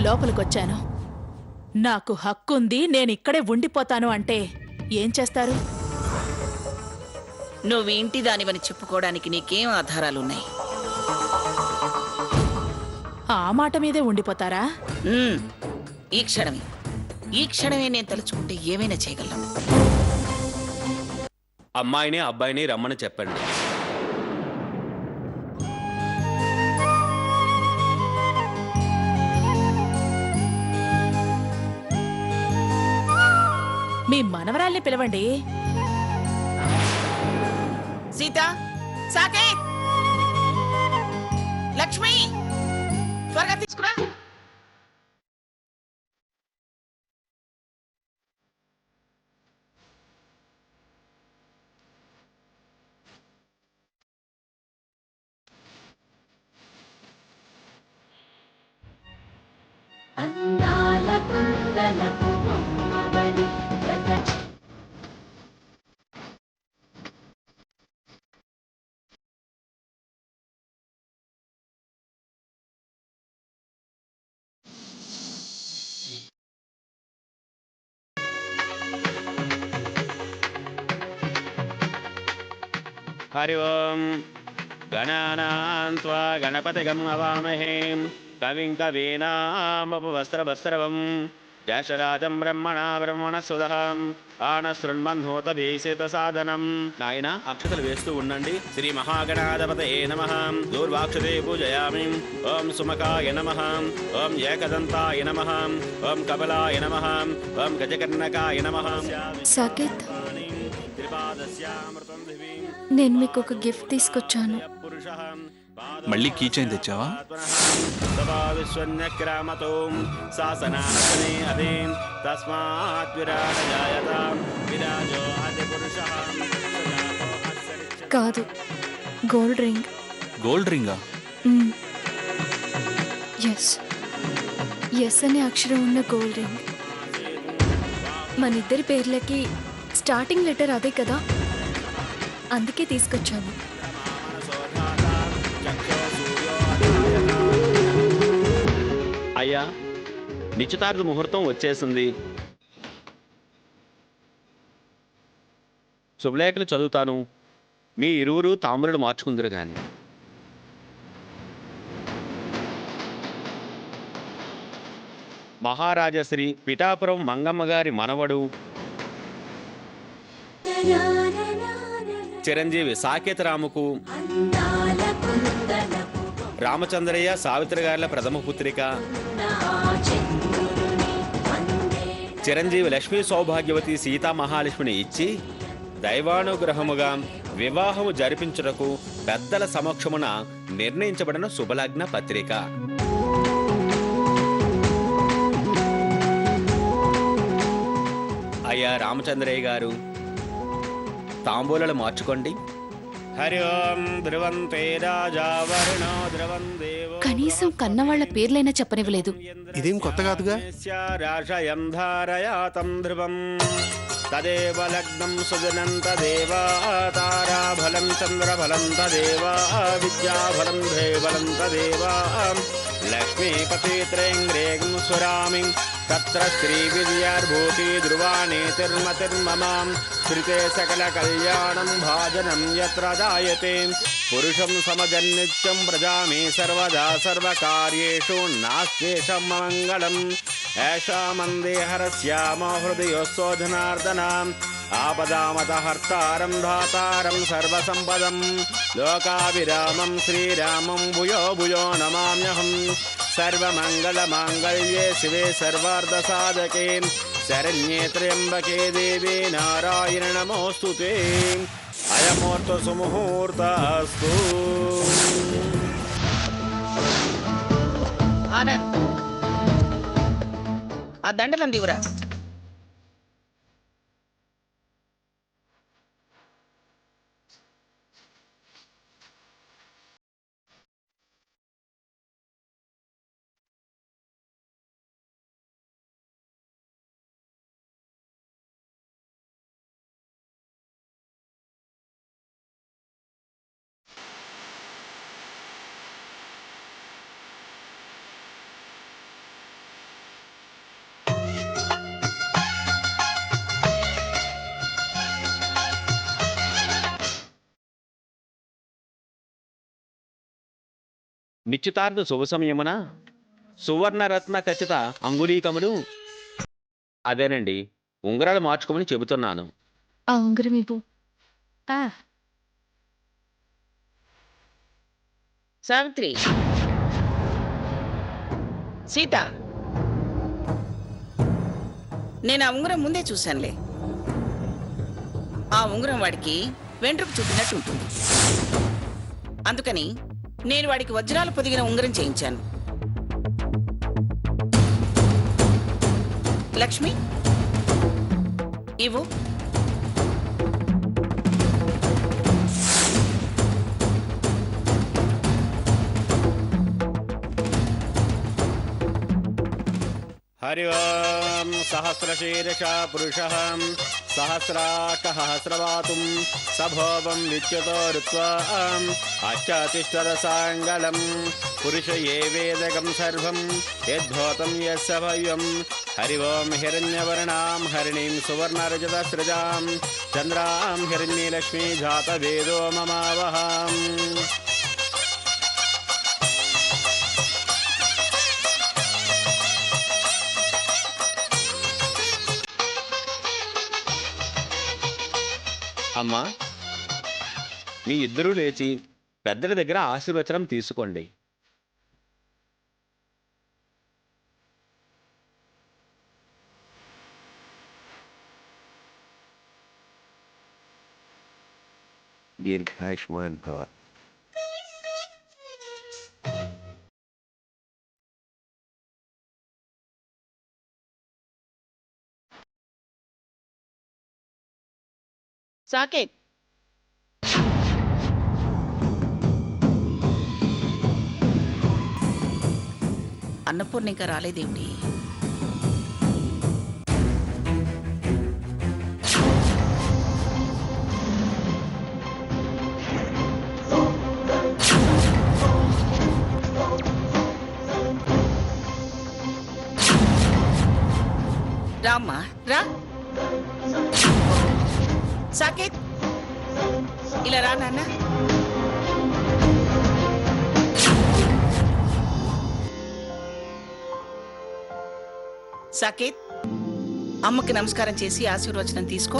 లోపలికొచ్చాను. నాకు హక్కుంది, నేనిక్కడే ఉండిపోతాను అంటే ఏం చేస్తారు? నువ్వు ఇంటి దానివని చెప్పుకోవడానికి నీకేం ఆధారాలున్నాయి? ఆ మాట మీదే ఉండిపోతారా? ఈ క్షణమే నేను తలుచుకుంటే ఏమైనా చేయగలను. అమ్మాయిని అబ్బాయిని రమ్మని చెప్పండి. మీ మనవరాల్ని పిలవండి. సీత, సాకేత్, లక్ష్మి, త్వరగా తీసుకురా. అందాల కుందనపు బొమ్మవని హరి ఓం గణానాం త్వా గణపతిగం అవామహే కవిం కవీనాముపవస్త్రవస్త్రవం జ్యేష్ఠరాజం బ్రహ్మణస్పదః ఆనశృణ్వన్నోతభీషితసాదనం. నాయన అక్షతలు వేస్తూ ఉండండి. శ్రీ మహాగణాధిపతయే నమః. దూర్వాక్షతే పూజయామి. ఓం సుమకాయ నమః. ఓం ఏకదంతాయ నమః. ఓం కపిలాయ నమః. ఓం గజకర్ణకాయ నమః. సాకేత్, నేను మీకు ఒక గిఫ్ట్ తీసుకొచ్చాను. మళ్ళీ కీ చైన్ తెచ్చావా? కాదు, గోల్డ్ రింగ్. గోల్డ్ రింగా? ఎస్, ఎస్ అనే అక్షరం ఉన్న గోల్డ్ రింగ్. మన ఇద్దరి పేర్లకి స్టార్టింగ్ లెటర్ అదే కదా, అందుకే తీసుకొచ్చాను. అయ్యా, నిశ్చితార్థ ముహూర్తం వచ్చేసింది. శుభలేఖలు చదువుతాను. మీ ఇరువురు తాంబూలాలు మార్చుకుందరు గాని. మహారాజశ్రీ పిఠాపురం మంగమ్మ గారి మనవడు చిరంజీవి సాకేతరాముకు, రామచంద్రయ్య సావిత్రి గారుల ప్రథమ పుత్రిక చిరంజీవి లక్ష్మీ సౌభాగ్యవతి సీతా మహాలక్ష్మిని ఇచ్చి దైవానుగ్రహముగా వివాహము జరిపించుటకు పెద్దల సమక్షమున నిర్ణయించబడిన శుభలగ్న పత్రిక. అయ్యా రామచంద్రయ్య గారు, తాంబూలాలు మార్చుకోండి. హరి ఓం ధ్రువంతే రాజా వరుణో ధ్రువం దేవో. కనీసం కన్నవాళ్ల పేర్లైనా చెప్పనివ్వలేదు. ఇదేం కొత్త కాదుగా. రాశయం ధారయాతం ధ్రువం తదేవ లగ్నం సుజనం తదేవా తారాఫలం చంద్రఫలం తదేవా విద్యాఫలం దేవలం తదేవా లక్ష్మీపతిత్రేంగ్రేం స్వరామి తత్ర శ్రీ విద్యార్భూతి ధ్రువాణి తిర్మతిర్మమాం శ్రుతే సకల కళ్యాణం భాజనం యత్ర జాయతే పురుషం సమజన్నిత్యం ప్రజామి సర్వదా సర్వకార్యేషు నాస్త్యేషం మంగళం ఏషా మందేహరస్యామ హృదయోస్తోధనార్దనాం ఆపదామత హర్తారం ధాతారం సర్వసంపదం లోకాభిరామం శ్రీరామం భూయో భూయో నమామ్యహం సర్వమంగళమాంగళ్యే శివే సర్వార్ధసాధకే శరణ్యే త్ర్యంబకే దేవే నారాయణ నమోస్తుతే అయమూర్త సుముహూర్తస్తు. ఆ దండలం దివురా. నిశ్చితార్థ శుభ సమయమున సువర్ణరత్న ఖచ్చిత అంగుళీకములు, అదేనండి ఉంగరాలు మార్చుకోమని చెబుతున్నాను. ఆ ఉంగరం ఇవ్వు. సావిత్రి, సీత, నేను ఆ ఉంగరం ముందే చూశానులే. ఆ ఉంగరం వాడికి వెంట్రుకు చుట్టినట్టు ఉంటుంది. అందుకని నేను వాడికి వజ్రాలు పొదిగిన ఉంగరం చేయించాను. లక్ష్మి, ఇవ్వు. హరి ఓం సహస్రశీర్ష పురుష సహస్రాక్షసహస్రవాతుం సభోవం విద్యుతో రుత్వా అచ్చాతిష్టరసాంగళం పురుష ఏ వేదకం సర్వం యద్భూతం యస్య భవ్యం. హరి ఓం హిరణ్యవర్ణాం హరిణీం సువర్ణరజతస్రజాం చంద్రాం హిరణ్యలక్ష్మీ జాతవేదో మమావహాం. అమ్మా, మీ ఇద్దరూ లేచి పెద్దల దగ్గర ఆశీర్వచనం తీసుకోండి. దీర్ఘాయుష్మాన్ భవ. సాకేత్, అన్నపూర్ణ ఇంకా రాలేదేమిటి? రామ్మా, రా. సాకేత్, ఇలా రా నాన్న. సాకేత్, అమ్మకి నమస్కారం చేసి ఆశీర్వచనం తీసుకో.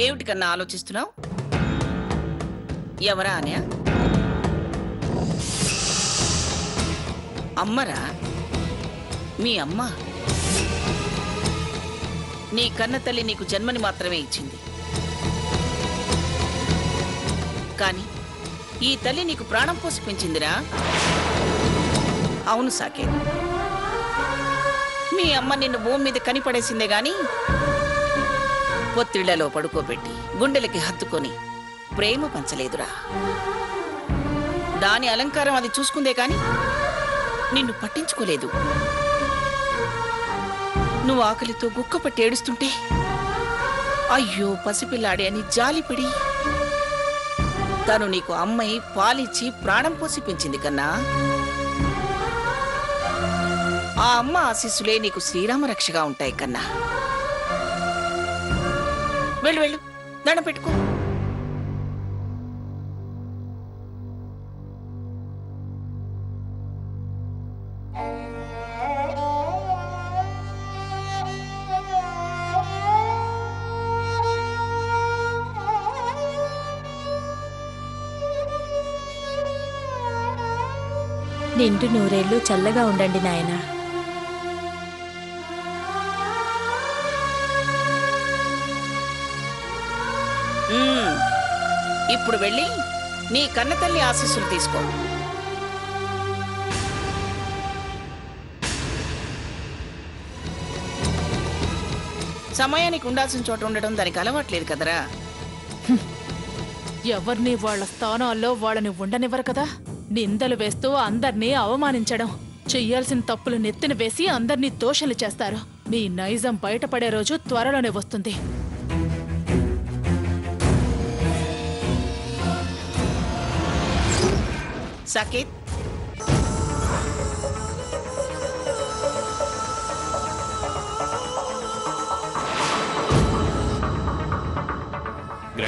ఏమిటి కన్నా ఆలోచిస్తున్నావు? ఎవరా అన్యా? అమ్మరా? మీ అమ్మ? నీ కన్న తల్లి నీకు జన్మని మాత్రమే ఇచ్చింది, కానీ ఈ తల్లి నీకు ప్రాణం పోసి పెంచిందిరా. అవును సాకేత్, మీ అమ్మ నిన్ను భూమి మీద కనిపడేసిందే గాని పొత్తిళ్లలో పడుకోబెట్టి గుండెలకి హత్తుకొని ప్రేమ పంచలేదురా. దాని అలంకారం అది చూసుకుందే కాని నిన్ను పట్టించుకోలేదు. నువ్వు ఆకలితో గుక్కపట్టి ఏడుస్తుంటే అయ్యో పసిపిల్లాడే అని జాలిపడి తను నీకు అమ్మాయి పాలిచ్చి ప్రాణం పోసి పెంచింది కన్నా. ఆ అమ్మ ఆశీస్సులే నీకు శ్రీరామ రక్షగా ఉంటాయి కన్నా. వెళ్ళు వెళ్ళు, దండం పెట్టుకో. నిండు నూరేళ్లు చల్లగా ఉండండి నాయనా. ఇప్పుడు వెళ్ళి నీ కన్నతల్లి ఆశీస్సులు తీసుకో. సమయానికి ఉండాల్సిన చోట ఉండడం దానికి అలవాట్లేదు కదరా. ఎవరిని వాళ్ళ స్థానాల్లో వాళ్ళని ఉండనివ్వరు కదా. నిందలు వేస్తూ అందర్నీ అవమానించడం, చెయ్యాల్సిన తప్పులు నెత్తిన వేసి అందర్నీ దోషులు చేస్తారు. మీ నైజం బయటపడే రోజు త్వరలోనే వస్తుంది. సాకేత్,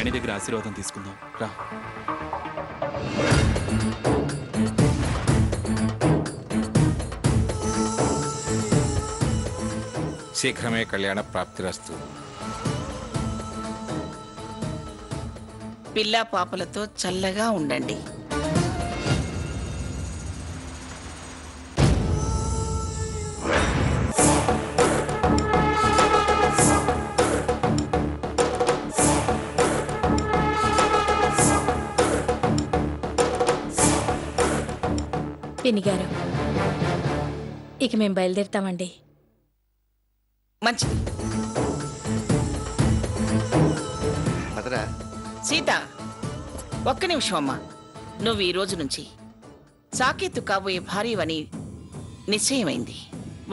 రాణి దగ్గర ఆశీర్వాదం తీసుకుందాం రా. శీఘ్రమే కళ్యాణ ప్రాప్తిరస్తు. పిల్లా పాపలతో చల్లగా ఉండండి. పిన్ని గారు, ఇక మేము బయలుదేరుతామండి. మంచిది. సీత, ఒక్క నిమిషం అమ్మా. నువ్వు ఈ రోజు నుంచి సాకేతు కాబోయే భార్యవని నిశ్చయమైంది.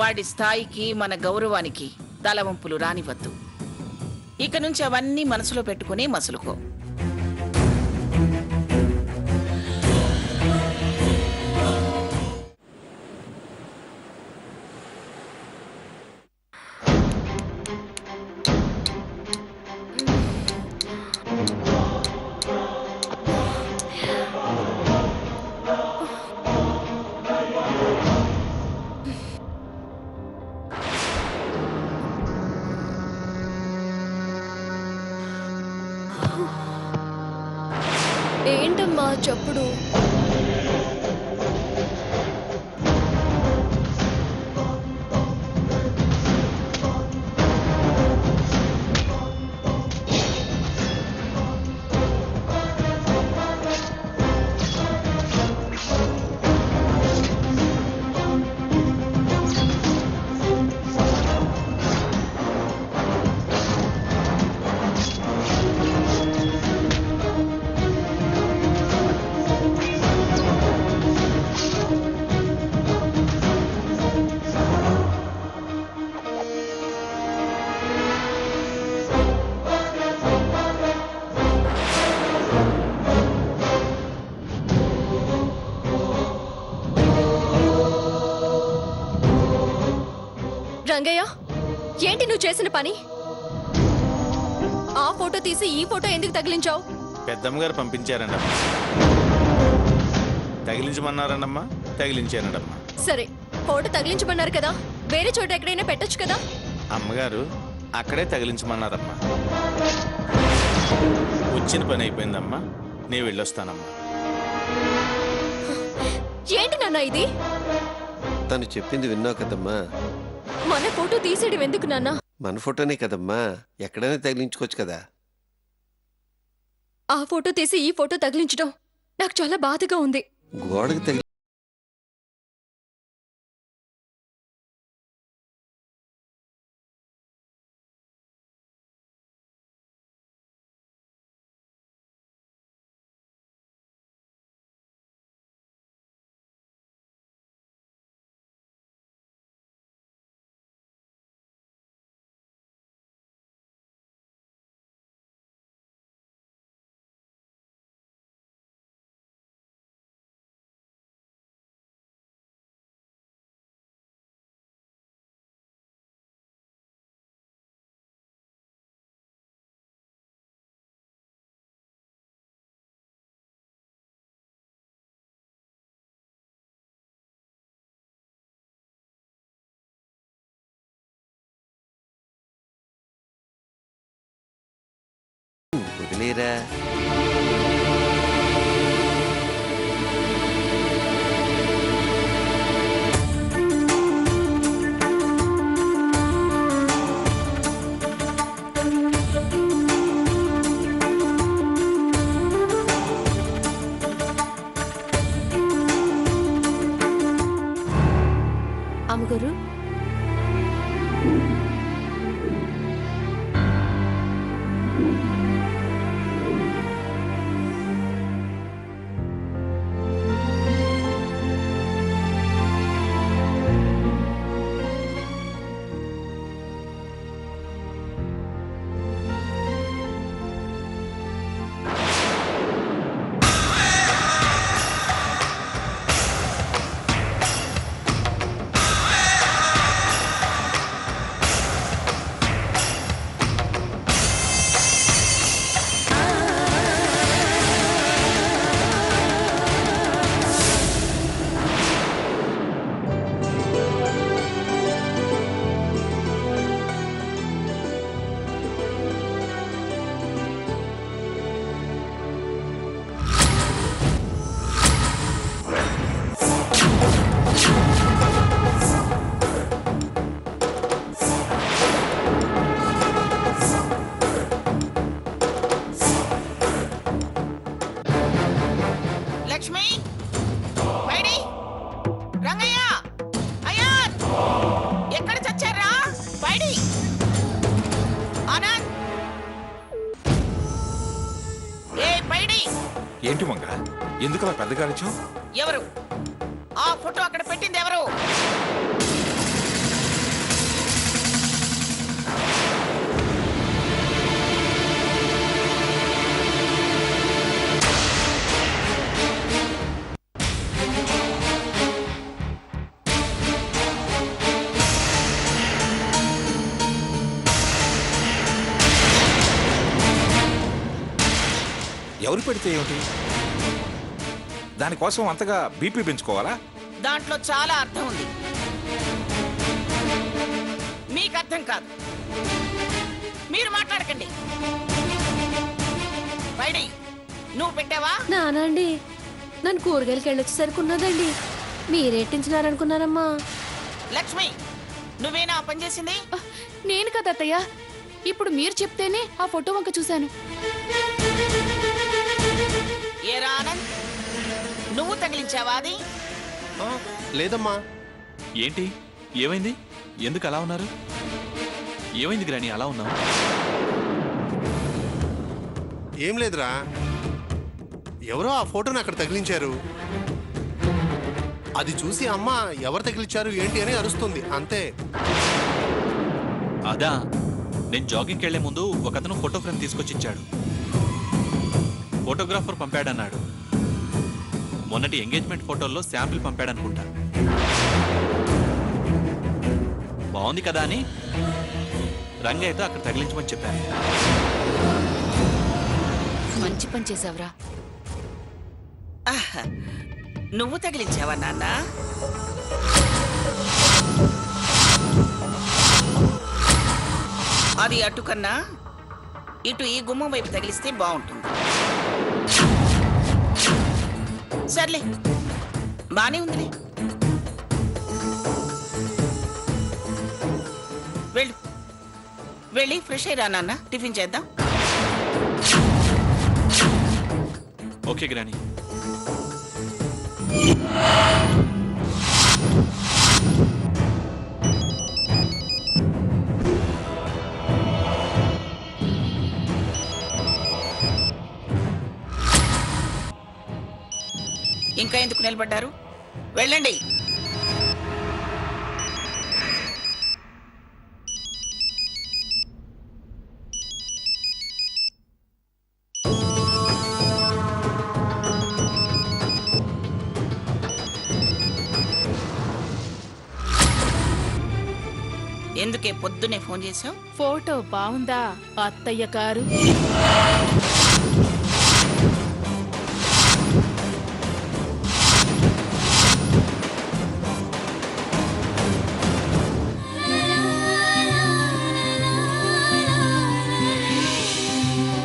వాడి స్థాయికి మన గౌరవానికి తలవంపులు రానివద్దు. ఇక నుంచి అవన్నీ మనసులో పెట్టుకుని మసులుకో. ఏంటమ్మా చప్పుడు? రంగయ్య, ఏంటి నువ్వు చేసిన పని? ఆ ఫోటో తీసి ఈ ఫోటో ఎందుకు తగిలించావు? పెద్దమ్మగారు పంపించారండమ్మా. తగిలించమన్నారండమ్మా, తగిలించారండమ్మా. సరే, ఫోటో తగిలించమన్నారు కదా, వేరే చోట ఎక్కడైనా పెట్టొచ్చు కదా. అమ్మగారు అక్కడే తగిలించమన్నారమ్మా. వచ్చిన పని అయిపోయిందమ్మా, నేను వెళ్ళొస్తానమ్మా. ఏంటి నాన్న ఇది? తను చెప్పింది విన్నావు కదమ్మా. మన ఫోటో తీసేయడం ఎందుకు నాన్న? మన ఫోటోనే కదమ్మా, ఎక్కడైనా తగిలించుకోవచ్చు కదా. ఆ ఫోటో తీసి ఈ ఫోటో తగిలించడం నాకు చాలా బాధగా ఉంది. గోడకు తగిలి వదిలేరా. అమ్మగారు, ఏంటి మంగ ఎందుకు అలా పెద్దగా అరిచావు? ఎవరు ఆ ఫోటో అక్కడ పెట్టింది ఎవరు? ఎవరు పెడితే ఏమిటి? దానికోసం అంతగా బీపీ పెంచుకోవాలా? దాంట్లో చాలా అర్థం ఉంది. మీకు అర్థం కాదు. మీరు మాట్లాడకండి. బయటి నువ్వు పెట్టావా? నానండి నన్ను కూరగాయలకి వెళ్ళొచ్చేసరికి ఉన్నదండి. మీరేటించినారనుకున్నారమ్మా? లక్ష్మి నువ్వేనా ఆ పని చేసింది? నేను కదా అత్తయ్య, ఇప్పుడు మీరు చెప్తేనే ఆ ఫోటో వంక చూశాను. ఏరా ఆనంద్, నువ్వు తగిలించావా అది? లేదమ్మా. ఏంటి ఏమైంది? ఎందుకు అలా ఉన్నారు? ఏమైంది గ్రాని అలా ఉన్నావు? ఏం లేదురా, ఎవరో ఆ ఫోటోని అక్కడ తగిలించారు. అది చూసి అమ్మ ఎవరు తగిలించారు ఏంటి అని అరుస్తుంది, అంతే. అదా, నేను జాగింగ్కి వెళ్లే ముందు ఒకతను ఫోటో ఫ్రేమ్ తీసుకొచ్చి ఇచ్చాడు. ఫోటోగ్రాఫర్ పంపాడన్నాడు. మొన్నటి ఎంగేజ్మెంట్ ఫోటోల్లో శాంపిల్ పంపాడనుకుంటా. బాగుంది కదా అని రంగయ్యతో అక్కడ తగిలించమని చెప్పాను. మంచి పని చేసావురా. ఆహా, నువ్వు తగిలించావా నాన్న? అది అటు కన్నా ఇటు ఈ గుమ్మం వైపు తగిలిస్తే బాగుంటుంది. సర్లే, బానే ఉందిలే. వెళ్ళు, వెళ్ళి ఫ్రెష్ అయ్యి రా నాన్న, టిఫిన్ చేద్దాం. ఓకే గ్రాని. ఇంకా ఎందుకు నిలబడ్డారు? వెళ్ళండి. ఎందుకే పొద్దునే ఫోన్ చేశావు? ఫోటో బాగుందా అత్తయ్య గారు?